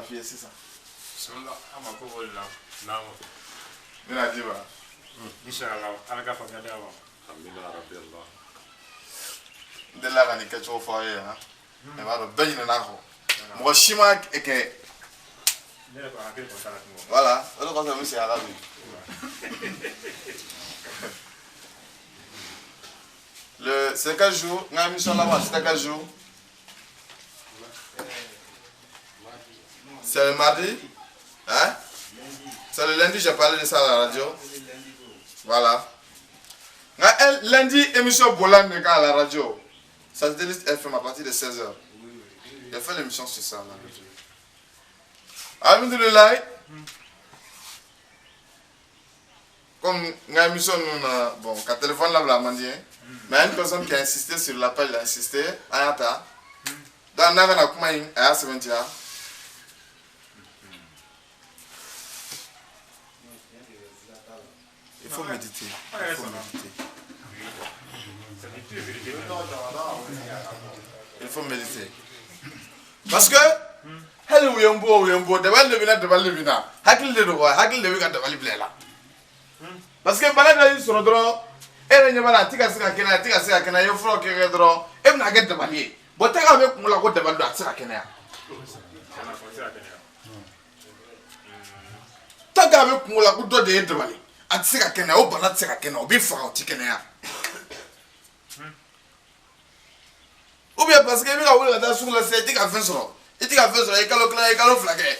fille, c'est ça. De là, on est quelque chose à faire. Mais voilà, ben il n'a moi, chima et que. Voilà, alors quand ça c'est arabe. C'est quel jour? On a mis sur la base, c'est quel jour? C'est le mardi? Hein? C'est le lundi, j'ai parlé de ça à la radio. Voilà. Lundi, émission Bolan à la radio. Ça se délit FM à partir de 16h. J'ai fait l'émission sur ça à la radio. Alhamdulillah. Comme une émission, bon, quand téléphone là, mais une personne qui a insisté sur l'appel, il a insisté, Ayata. Dans la Navana, à Sementia. Il faut méditer. Il faut méditer. Il faut méditer. Parce que, hell, we are the one living at the Valivina. Hackle the boy, hackle the week at the Valiblela. Parce que, Balada is on draw, and you want to take a second, I take a second, I flock a draw, even I get the money. But take a more like what the Valda. Take a look more like what the intervali. And say I can open that second, or be found chicken air. Ubia parce que mi ka wuli ka taa sugu la sisan i tɛ ka fɛn sɔrɔ i tɛ ka fɛn sɔrɔ i kalo kelen i kalo fila kɛ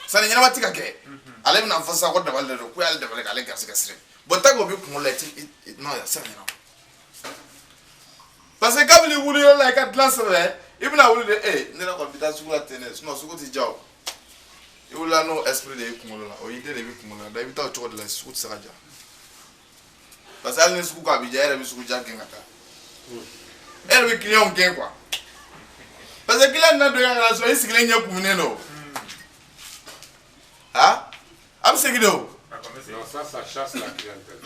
sanni ɲɛnama tɛ ka kɛ ale bɛna fɔ sisan ko dabali de don ko y'ale dabali k'ale garisɛgɛ siri bɔn tant que o bɛ kunkolo la non ya se ka ɲɛnabɔ parce que kabini wuli yɔrɔ la i ka dilan sɛbɛn i bɛna wuli de ne yɛrɛ kɔni bɛ taa sugu la ten dɛ sinon sugu tɛ ja o i wulila n'o esprit de ye kunkolo la o idée de bɛ kunkolo la da i bɛ taa o cogo de la sugu tɛ se ka ja parce que hali ni sugu ko a bɛ ja e yɛrɛ bɛ sugu ja gɛn ka taa e yɛrɛ bɛ client gɛn quoi. Parce que là, nous avons dit que nous avons dit ah, am seguido. Non, ça chasse la clientèle.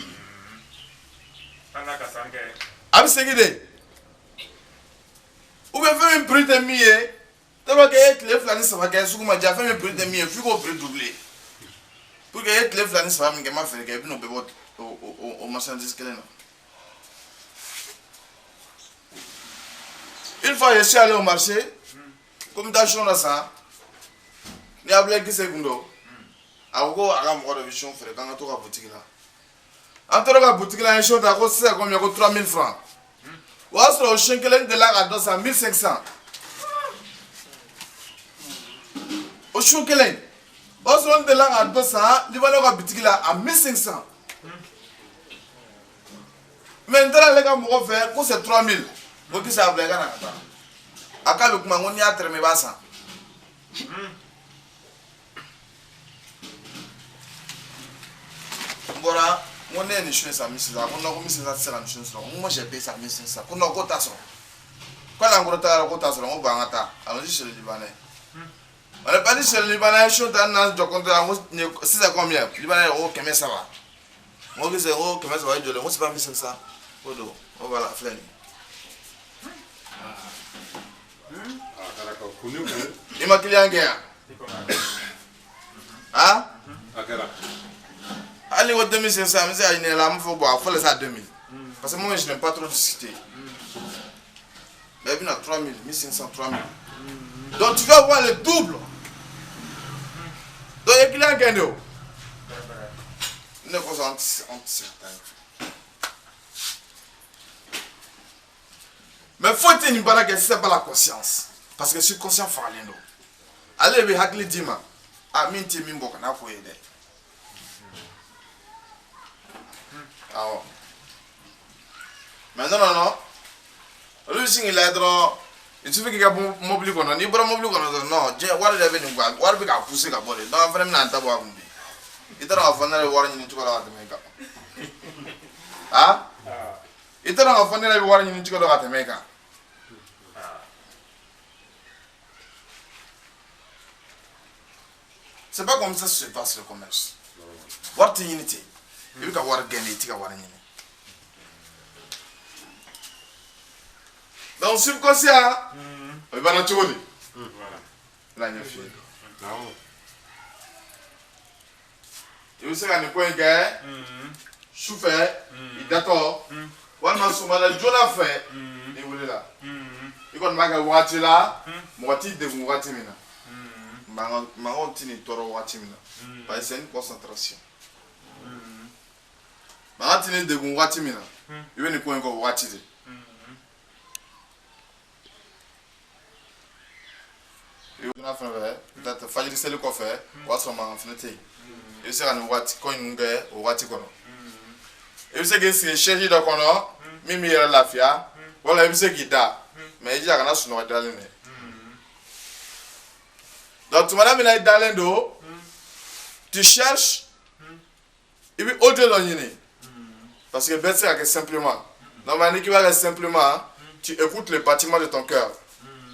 Am seguido. Ou bien faire un prix de milliers. D'abord que les flânes ça va que sous ma déjà fait un prix de milliers, puis qu'on prix doublé. Pour que les flânes ça va me m'a fait que nous bébot au marchandise que là. Une fois je suis allé au marché, comme d'acheter là ça, il y a blé qui s'est gundo. Ako aga mo de vision frère quand on a boutique là. Entre la boutique là un show d'à cause ça combien 3000 francs. Ou alors au Schenkelen de là à 200 1500. Au Schenkelen. Au Schenkelen de là à 200, il va la boutique là à 1500. Maintenant les gars m'ont fait pour c'est 3000. Vous qui ça blé gana. Aka le kuma ngoni atre me basa. Bora, on est ni chouin ça mission ça, on a commis ça c'est la mission ça. Moi j'ai payé ça mission ça. Qu'on a quota ça. Quand la quota ça, on va ngata. Alors dit chez le Libanais. On n'est pas dit chez le Libanais, je suis dans un contrat, si c'est combien? Libanais oh combien ça va? Moi je dis oh combien ça va de moi c'est pas mission ça. Odo, on va la flâner. Il m'a client gain. Hein? Allez, au 2500, mais c'est une lame, il faut boire, il faut les à 2000. Parce que moi, je n'aime pas trop discuter. Mais il y a 3000, 1500, 3000. Donc tu vas voir le double. Donc il y a client gain. Ne faut pas anti-certain. Mais il faut tenir une que c'est pas la conscience. Parce que je suis conscient de l'endo. Allez, vous avez dit, à minti mimbo qu'on a fait. Maintenant, non. Le signe il est droit. Il suffit qu'il y ait un mobile qu'on a. Il n'y a pas de mobile qu'on a. Non, j'ai voir les événements. Voir le gars pousser la boîte. Dans un vrai moment, t'as pas vu. Il t'a rendu le voir une chose à la Jamaica. Ah? Il t'a rendu le voir une chose à la Jamaica. C'est pas comme ça que se passe le commerce. What unity? Il faut avoir gagné, il faut avoir gagné. Donc, subconscient, il va la tourner. Là, il y a fini. i bɛ se ka nin ko in kɛ sufɛ i datɔ walima sɔgɔmada joona fɛ i wulila i kɔni b'a kɛ wagati la mɔgɔ t'i degun wagati min na mankanw t'i ni tɔɔrɔ wagati min na parce que c'est une concentration mankan t'i ni degun wagati min na i bɛ nin ko in kɛ wagati de. i bɛ fɛn fɛ peut-être fajiri seli kɔfɛ o y'a sɔrɔ mankan fɛnɛ tɛ yen i bɛ se ka nin wagati ko in kɛ o wagati kɔnɔ i bɛ se k'i sigi chaise dɔ kɔnɔ min b'i yɛrɛ lafiya wala i bɛ se k'i da mais i jija kana sunɔgɔ dalen dɛ donc tuma min na i dalen don tu cherches i bɛ audio dɔ ɲini parce que bɛɛ tɛ se ka kɛ simplement normalement n'i k'i b'a kɛ simplement tu écoutes le battement de ton cœur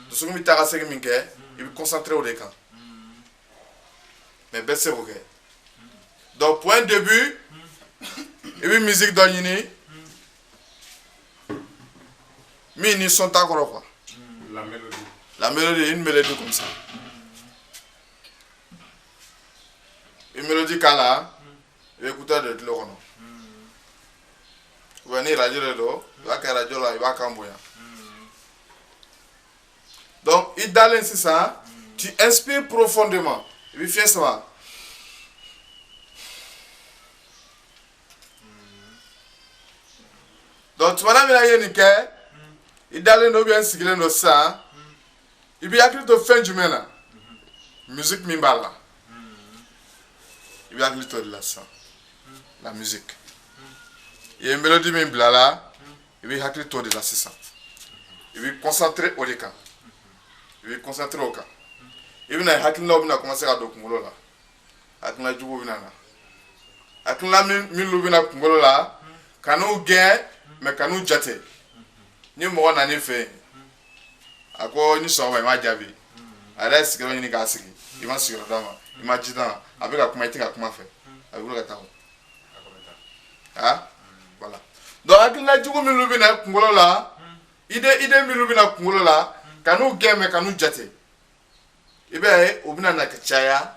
dusukun bɛ taa ka segin min kɛ i bɛ concentrer o de kan mais bɛɛ tɛ se k'o kɛ donc pour un début i bɛ musique dɔ ɲini min ni son t'a kɔrɔ quoi. La mélodie, une mélodie comme ça. Une mélodie k'a la i bɛ écouteur de tulo kɔnɔ ou bien ni radio de don i b'a kɛ radio la i b'a kan bonya. Donc i dalen sisan tu inspires profondément i bɛ fiɲɛ sama. Donc tuma min na i ye nin kɛ i dalen don bien sigilen don sisan i bɛ hakili to fɛn jumɛn na musique min b'a la i bɛ hakili to de la sisan la musique i ye mélodie min bila la i bɛ hakili to de la sisan i bɛ concentrer o de kan i bɛ concentrer o kan i bɛna ye hakilinaw bɛna commencer ka don kunkolo la hakilina jugu bɛna na hakilina minnu bɛna kunkolo la kan'u gɛn mais kan'u jate. Ni mɔgɔ nana i fɛ yen a ko ni sɔgɔma i m'a jaabi a yɛrɛ ye sigiyɔrɔ ɲini k'a sigi i ma sigiyɔrɔ d'a ma i ma ji d'a ma a bɛ ka kuma i tɛ ka kuma fɛ a bɛ wuli ka taa o voilà donc hakilina jugu minnu bɛ na kunkolo la idée minnu bɛ na kunkolo la kan'u gɛn mɛ kan'u jate i b'a ye o bɛna na ka caya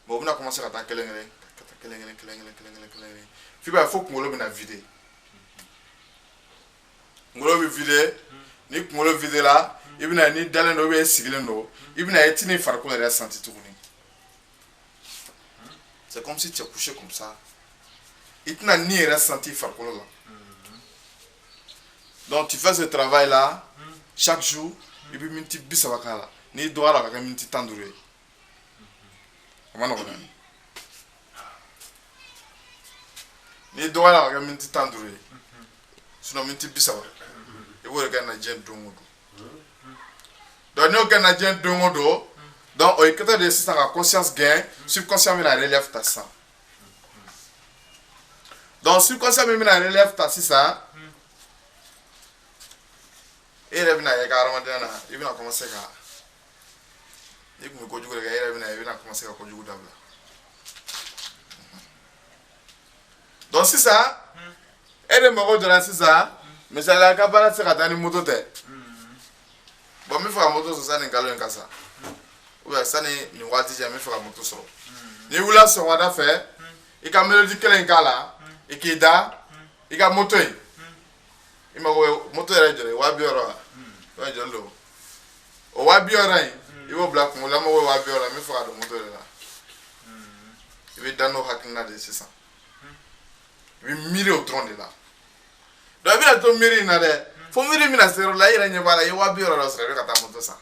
mais o bɛna commencer ka taa kelen f'i b'a ye fo kunkolo bɛna vider. Kunkolo bɛ vider ni kunkolo vider la i bɛna ni dalen don i sigilen don i bɛna ye i tɛ ni farikolo yɛrɛ senti tuguni c'est comme si tu es couché comme ça i tɛna ni yɛrɛ senti farikolo la donc tu fais ce travail là chaque jour i bɛ miniti 30 k'a la n'i dɔgɔyara ka kɛ miniti 15 ye a ma nɔgɔn dɛ n'i dɔgɔyara ka kɛ miniti 15 ye sinon miniti 30 i b'o de kɛ na diɲɛ don o don donc n'o kɛ na diɲɛ don o don donc o ye kɛtɔ de ye sisan ka conscience gɛn subconscient bɛna relève ta sisan donc subconscient min bɛna relève ta sisan e yɛrɛ bɛna ye i ka hadamadenya na i bɛna commencer ka i tun bɛ kojugu de kɛ e yɛrɛ bɛna ye i bɛna commencer ka kojugu dabila donc sisan e de mago jɔra sisan misali a ka baara tɛ se ka taa ni moto tɛ bon n bɛ fɛ ka moto sɔrɔ sani nkalon in ka sa ou bien sani nin waati cɛ n bɛ fɛ ka moto sɔrɔ n'i wulila sɔgɔmada fɛ i ka mélodie kelen in k'a la i k'i da i ka moto in i mago bɛ moto yɛrɛ jɔlen 200 wa o ye jɔli don o 200 in i b'o bila kunkolo la n mago bɛ 200 n bɛ fɛ ka don moto de la i bɛ da n'o hakilina de ye sisan i bɛ miiri o dɔrɔn de la donc i bɛna to miiri in na dɛ fo miiri bɛna se yɔrɔ la i yɛrɛ ɲɛ b'a la i ye 200 dɔ sɔrɔ i bɛ ka taa moto san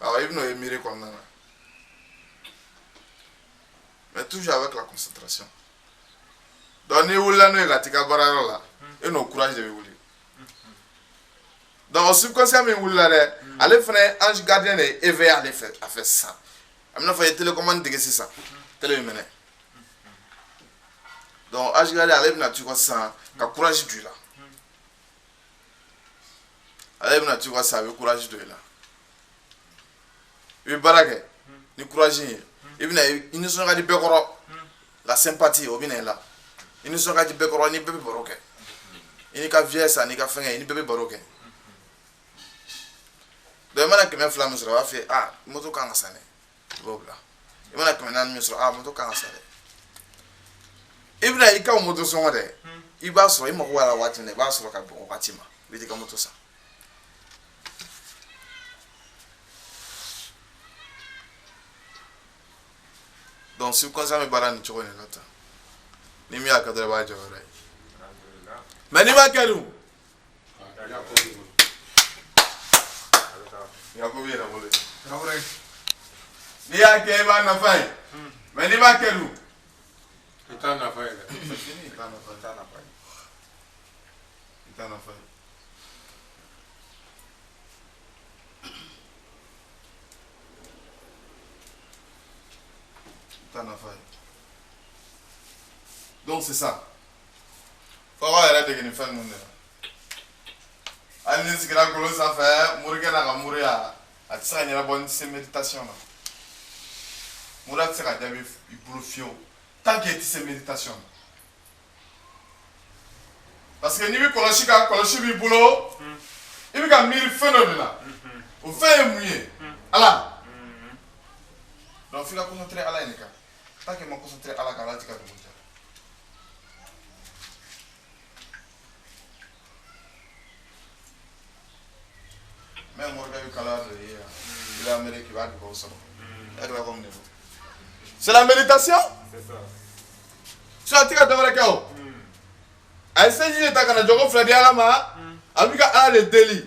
awɔ i bɛn'o ye miiri kɔnɔna na mais toujours avec la concentration donc n'i wulila n'o ye ka t'i ka baarayɔrɔ la e n'o courage de bɛ wuli donc o subconscient min wulila dɛ ale fana ye ange gardien de ye éveillé ale fɛ a fɛ sisan a bɛna fɔ i ye télécommande dege sisan télé bɛ minɛ donc ange gardien ale bɛna t'u kɔ sisan ka courage don i la ale bɛna t'u kɔ sisan a bɛ courage don i la i bɛ baara kɛ ni courage ye i bɛna i nisɔn ka di bɛɛ kɔrɔ la sympathie o bɛna i la i nisɔn ka di bɛɛ kɔrɔ ni bɛɛ bɛ baro kɛ i n'i ka vieillesse ani ka fɛngɛ i ni bɛɛ bɛ baro kɛ donc i mana 200 min sɔrɔ a b'a fɔ ah moto kan ka san dɛ Voilà. Et voilà que maintenant, nous sommes à moto quand ça. Et bien, il y a un moto son de. Il va sur, il m'a voir la voiture, il va sur le bâtiment. Il dit comme moto ça. Donc, si vous concernez les barans, tu connais là. Ni mi akadre ba jawara. Mais ni ba kelu. Yakobi na mole. Ni ya ke ba na fai. Mais ni ba kelu. Ita na fai. Ita na fai. Donc c'est ça. Faut avoir des gens qui font le monde. Allez, c'est grand colo ça fait. Mourir na mourir à ça il y a bonne méditation là. Mourir c'est quand il boulot fio. Tant qu'il y a ces méditation. Parce que ni bi koloshi bi boulot. Il bi ka miri phénomène là. Au fait mouiller. Allah. Donc il faut concentrer à la nika. Tant que je me concentre à la galactique de mon Dieu. Même moi, je il est américain qui va du coup. C'est la méditation? C'est ça. Tu as dit que tu as dit que tu as dit que tu as dit que délit.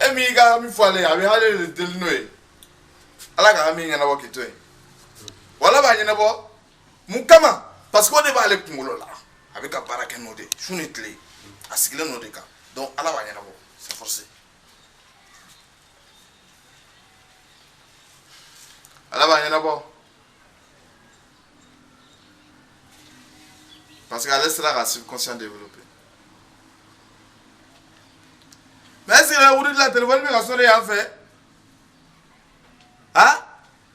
Et mi ga mi fale abi hale le délit noé. Ala ka mi ngana bo kitwe. Wala ba nyana bo mukama parce qu'on va aller kungolo la. Avec ka baraka no de shunitle. Asigile no de ka. Donc ala ba nyana bo, c'est forcé. Ala ba nyana bo. Parce qu'elle est là subconscient développé. Mais est-ce que la route de la téléphone mais la soirée a fait? Hein?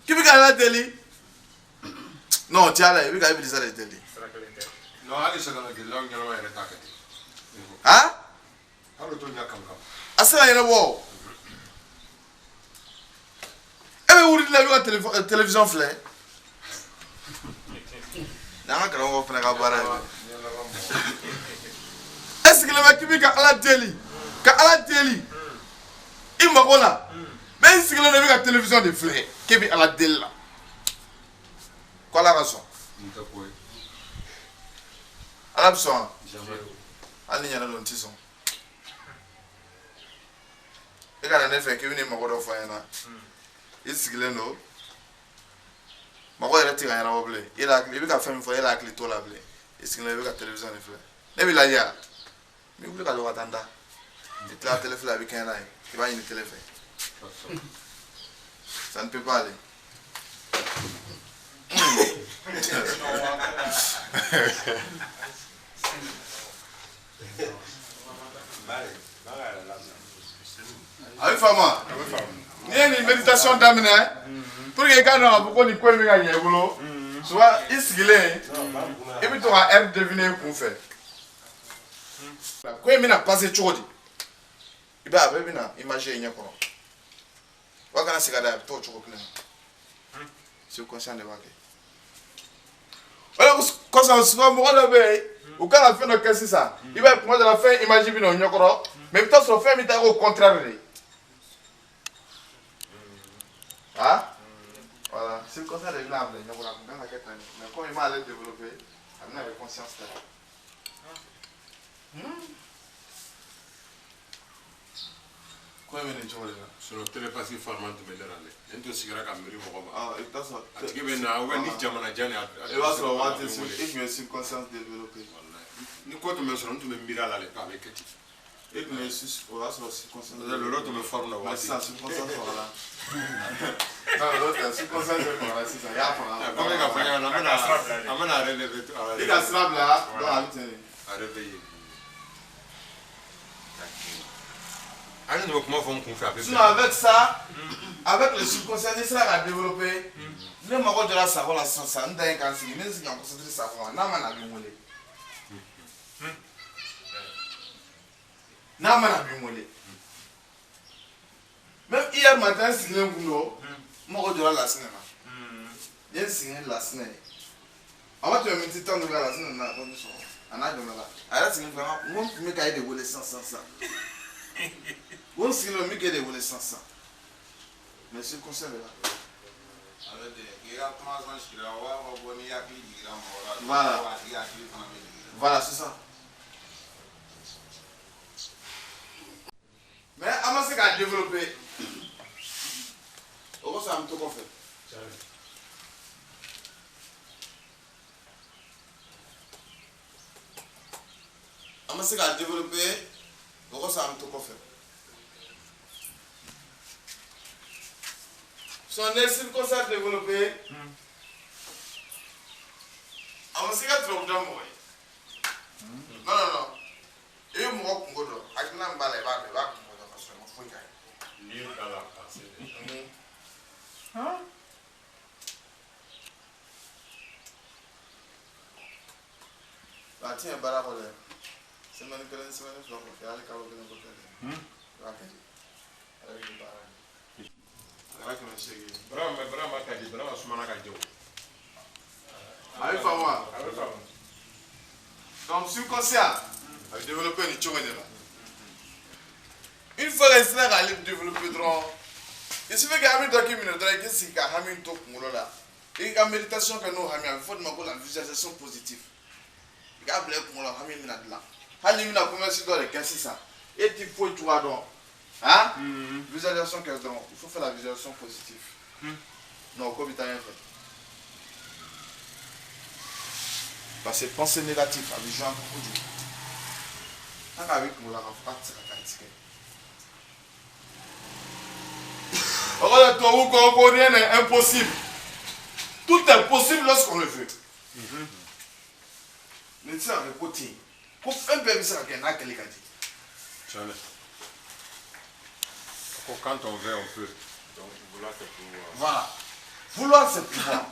Qui veut qu'elle a délit? Non, tiens là, il veut qu'elle ait des délits. Non, allez, c'est dans la gueule, là, on y a un attaque. Hein? Alors, tu n'as qu'un cas. Ah, c'est là, il y a un wow. Et bien, vous dites la télévision flèche. Non, je ne vais pas faire. Est-ce que le mec qui veut qu'elle a délit? Quand elle a délit, il m'a dit là. Mais si elle a vu la télévision de flèche, qui veut qu'elle a délit là? Quelle est la raison? Elle a besoin. Elle n'y a pas de tison. Et quand elle a fait qu'il y a une mort de foyer, il s'est dit non. Ma voix est tirée à la blé. Il a vu qu'elle fait une fois, il a cliqué la blé. Il s'est dit que la télévision de flèche. Mais il a dit, mais vous voulez qu'elle va attendre? Il te la téléphone avec un œil. Il va y aller téléphone. Ça ne peut pas aller. Avec Fama, il y a une méditation d'amener pour que les gens ne puissent pas y aller. Soit il se glisse et puis tu vas deviner qu'on fait. Quand il a passé chaud, il va imaginer un peu. On va se garder tout chaud. C'est conscient de vaquer. Alors, quand ça se voit, moi, ou quand la fin de qu'est-ce ça, il va prendre la fin, imaginer un nyokoro, mais peut-être sur la fin, il est au contraire. Ah? Voilà, c'est comme ça de l'âme, mais quand il m'a allé développer, il a une conscience là. Quoi est-ce que tu veux dire? Sur le télépathie formante, tu me diras. Tu me diras qu'à me dire, ah, et ça, tu me diras, ouais, ni jamana jani. Et va se voir, il me subconscience développée. Ni quoi tu me sors, tu me miras là, avec qui? Et me subconscience. Le l'autre me forme là. C'est ça, subconscience là. Non, l'autre, subconscience là, c'est ça. Il y a pas. Comment il a fait? On a relevé. Il a slab là, dans la lutte. À réveiller. Sinon, avec ça, avec le subconscient, il sera développé. Ne me regarde la savoir la sens, on n'a qu'à s'y mettre, on concentre savoir, n'a pas de moulé. N'a pas de moulé. Même hier matin, si je moi, je la semaine. Je suis la semaine. Avant, tu as mis du temps de la semaine. On a de mal. Alors, c'est vraiment. Moi, je me caille de voler sans ça. On s'y le mieux de voler sans ça. Mais c'est comme ça là. Voilà. Voilà, c'est ça. Mais avant c'est qu'à développer. Au ça me tout qu'on fait. Avant c'est qu'à développer. Au ça me tout qu'on fait. Son estime qu'on s'est développé. Avant c'est qu'à trop bien moi. Non. Et moi qu'on go. Avec n'importe balai va. Ah tiens, barabole. C'est mon école, c'est mon école. Il y a les carottes de notre côté. Avec les barres. Avec mon chéri. Bravo, Kadi, bravo, Soumana Kadi. Avec Fawa. Donc, subconscient, à développer une chose là. Une fois que c'est là, elle développer trop. Il suffit qu'il y ait un document dans lequel il y a un top là. Et la méditation que nous avons, il faut demander la visualisation positive. Il y a un black pour la famille là. Il y a un commerce dans les 15 ans. Et tu faut tout donc. Hein? Visualisation 15 ans. Il faut faire la visualisation positive. Non, comme il rien fait. Parce que penser négatif, avec Jean Koudou. Tant qu'avec nous, la rafraîchir à critiquer. Regarde, toi, où qu'on rien n'est impossible. Tout est possible lorsqu'on le veut. Mais tu sais, avec côté, pour faire un peu ça, il y a quelqu'un qui dit. Quand on veut, on peut. Donc, vouloir, c'est pouvoir. Voilà. Vouloir, c'est pouvoir.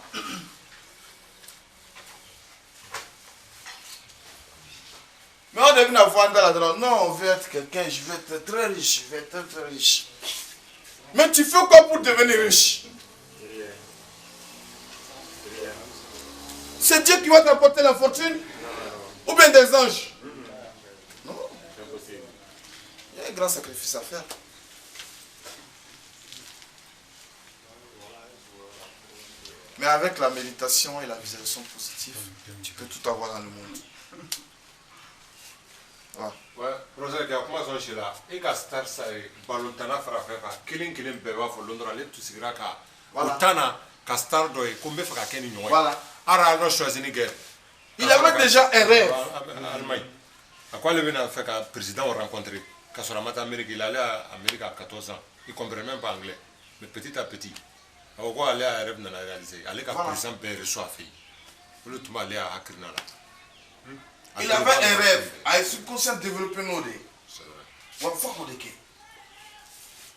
Mais on devine avoir dans la drogue. Non, on veut être quelqu'un, je veux être très riche, je veux être très riche. Mais tu fais quoi pour devenir riche? C'est Dieu qui va t'apporter la fortune? Ou bien des anges? Non. C'est impossible. Il y a un grand sacrifice à faire. Mais avec la méditation et la visualisation positive, tu peux tout avoir dans le monde. Voilà. Ouais, professeur, comment ça se là? Et quand star ça, balotana frafera, killing beba for Londres, aller tout sigra ka. Balotana, castar doy, combien fera qu'un ignorant. Voilà. Ara no choisi ni guerre. Il avait déjà un rêve. Allemagne. À quoi le vient faire qu'un président rencontré? Quand sur la matin Amérique, il allait à Amérique à 14 ans. Il ne comprenait même pas anglais. Mais petit à petit. Au quoi aller à rêve dans la réalisé. Aller quand le président peut reçoit fait. Le tout aller à Akrinala. Il avait un rêve. Il se conscient de développer nos dés. C'est vrai. Ouais, faut qu'on déque.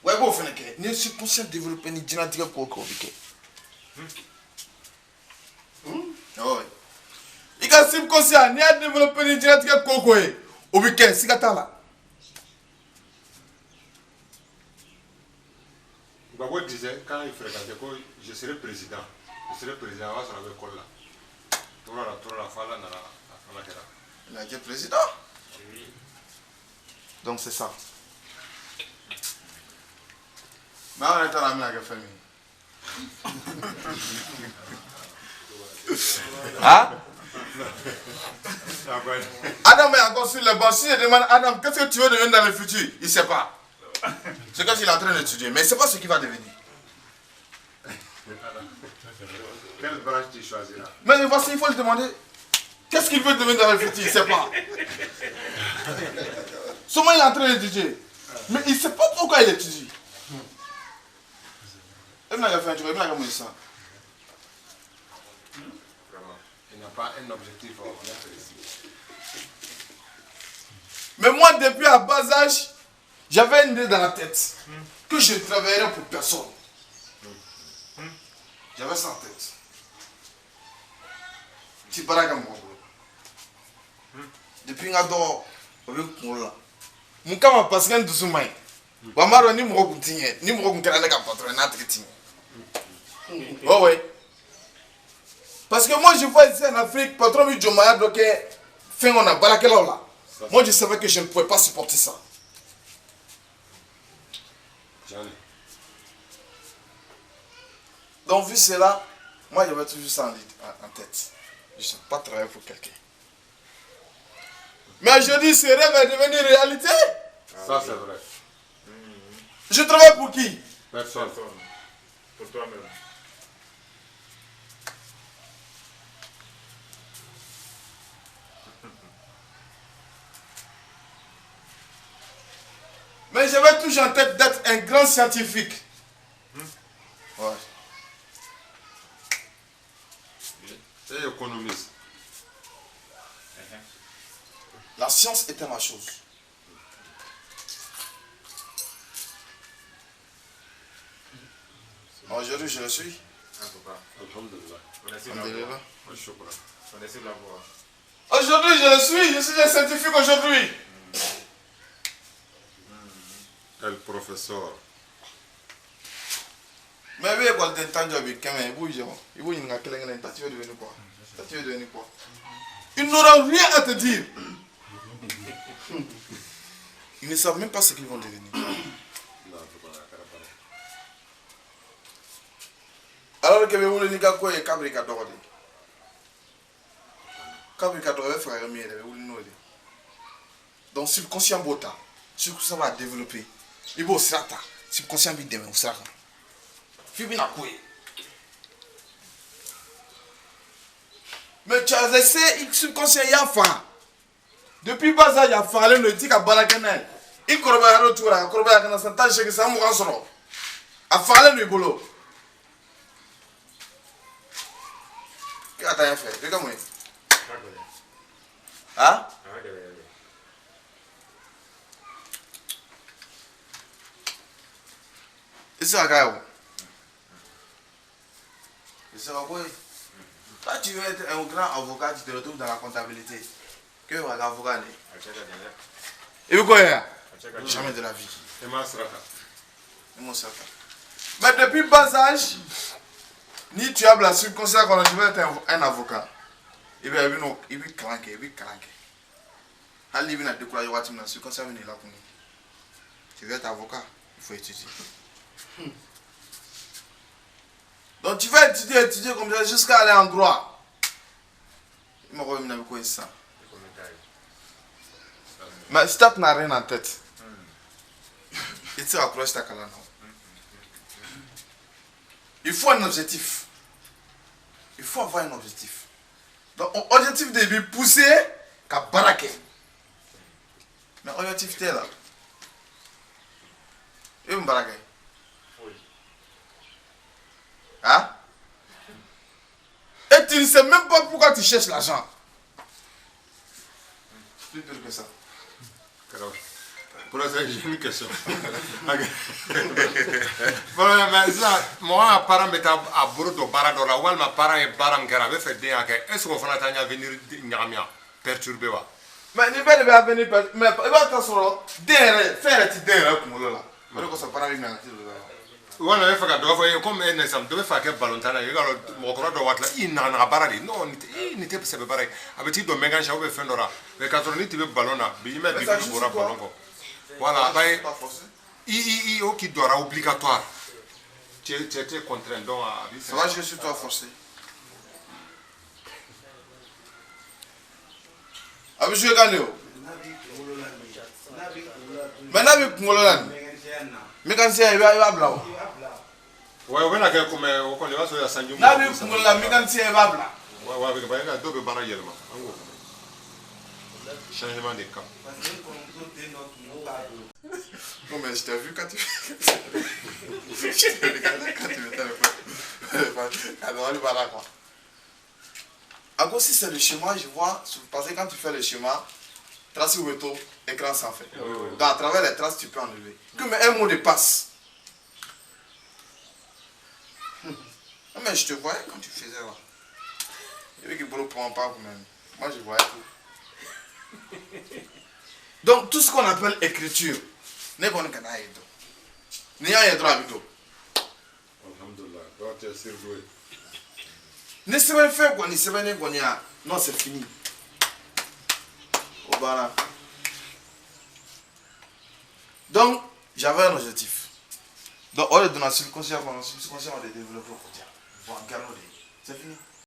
Ouais, bon, faut que. Ne se conscient de développer ni dynamique pour qu'on déque. Oui. Il a se conscient ni à développer ni dynamique pour qu'on déque. Au week-end, c'est qu'à là. Babou disait, quand il fréquentait, je serai président. Je serai président, on va se l'école là. Tout la fois là, Il a été président. Donc c'est ça. Mais on est en la famille. Hein? Adam est encore sur le banc. Si je demande à Adam, qu'est-ce que tu veux devenir dans le futur? Il ne sait pas. C'est quand il est en train d'étudier, mais il ne sait pas ce qu'il va devenir. Quelle branche tu choisiras? Mais voici, il faut le demander. Qu'est-ce qu'il veut devenir dans le futur? Il ne sait pas. Souvent il est en train d'étudier. Mais il ne sait pas pourquoi il étudie. Il n'a pas ça. Il n'a pas un objectif bien précis. Mais moi, depuis à bas âge, j'avais une idée dans la tête que je ne travaillerais pour personne. J'avais ça en tête. Tu parles comme moi. Depuis que je suis là, mon cas m'a passé un douze mois. Bamaro ni mo kuntinye, ni mo kunkara na patron na tritinye. Oh ouais. Parce que moi je vois ici en Afrique, patron mi Jomaya donc fin on a barakela là. Moi je savais que je ne pouvais pas supporter ça. Donc vu cela, moi j'avais toujours ça en tête. Je ne sais pas travailler pour quelqu'un. Mais aujourd'hui ce rêve est devenu réalité. Ça c'est vrai. Je travaille pour qui? Personne. Pour toi-même. Mais j'avais toujours en tête d'être un grand scientifique. Ouais. Et économiste. La science était ma chose. Aujourd'hui, je le suis. Alhamdulillah. Aujourd'hui, je le suis. Je suis un scientifique aujourd'hui. El professeur. Mais oui, quand tu entends Jobi, quand même, il faut une tu veux devenir quoi? Tu veux devenir quoi? Ils n'auront rien à te dire. Ils ne savent même pas ce qu'ils vont devenir. Alors que vous voulez dire quoi? Kabri Kadori. Kabri Kadori, frère, donc, subconscient bota, subconscient va développer. Il va au strata, subconscient vite demain au strata. Fibina quoi? Mais tu as essayé, subconscient y a faim. Depuis bas âge, il a fallu le dire à Balakanel. Il corbe à retour, à corbe à Kanasantage, que ça mourra solo. A fallu le boulot. Qu'est-ce que tu as fait? Regarde moi. Hein? Et c'est un gars. C'est un quoi? Quand tu veux être un grand avocat, tu te retrouves dans la comptabilité. Que va l'avocat aller? Et vous quoi? Jamais de la vie. Et ma sraka. Et mon certain. Mais depuis bas âge, ni tu as la subconscience quand tu veux être un avocat. Il va cranker, il va cranker. Ali vient décourager Watim la subconscience vient là pour nous. Tu veux être avocat, il faut étudier. Donc tu vas étudier comme ça jusqu'à aller en droit. Il m'a remis avec quoi ça. Mais si tu n'as rien en tête, il te rapproche ta calane. Il faut un objectif. Il faut avoir un objectif. Donc, objectif de vie pousser, qu'à baraquer. Mais objectif t'es là. Il me baraquer. Hein? Et tu ne sais même pas pourquoi tu cherches l'argent. Plus dur que ça. Pour ça, j'ai une question. Mais ça, moi, parent est à Bordeaux, Baradora, ou ma parent est Baramkara, avait fait des enquêtes. Est-ce qu'on va venir Nyamia perturber? Mais il va venir, mais il va t'assurer, faire un petit dér comme là. Mais quand ça parle avec la Voilà, il faut que comme un exemple, devait faire que Balontana, il y a mon croix de Watla, il n'a pas barré. Non, il n'était pas séparé. Avec il doit méganger au Fendora. Mais quand on est Balona, il met du ballon. Voilà, il qui doit obligatoire. Tu étais contraint donc à. Ça va, je suis toi forcé. Abi je gagné. Maintenant, il Mololan. Mécanicien, il va blanc. Ouais, on a comme on va sur la Sanjou. Nabi Mololan, mécanicien, il va blanc. Ouais, avec un double barrage. Changement de cap. Non, mais je t'ai vu quand tu je t'ai regardé quand tu mettais le quoi. En gros, si c'est le schéma, je vois, parce que quand tu fais le schéma, trace ou veto, écran sans fait. Donc à travers les traces, tu peux enlever. Comme un mot de passe. Non, mais je te voyais quand tu faisais là. Il y avait qui ne prend pas vous-même. Moi, je voyais tout. Donc, tout ce qu'on appelle écriture, n'est pas un canal. Ni y'a ye dɔrɔn a bɛ to. Alhamdulillah, toi tu es surdoué. Ni sɛbɛn fɛn kɔni sɛbɛnnen kɔni ya non c'est fini. Au banna. Donc j'avais un objectif. Donc on est dans la subconscient de développer au quotidien. Bon, c'est fini.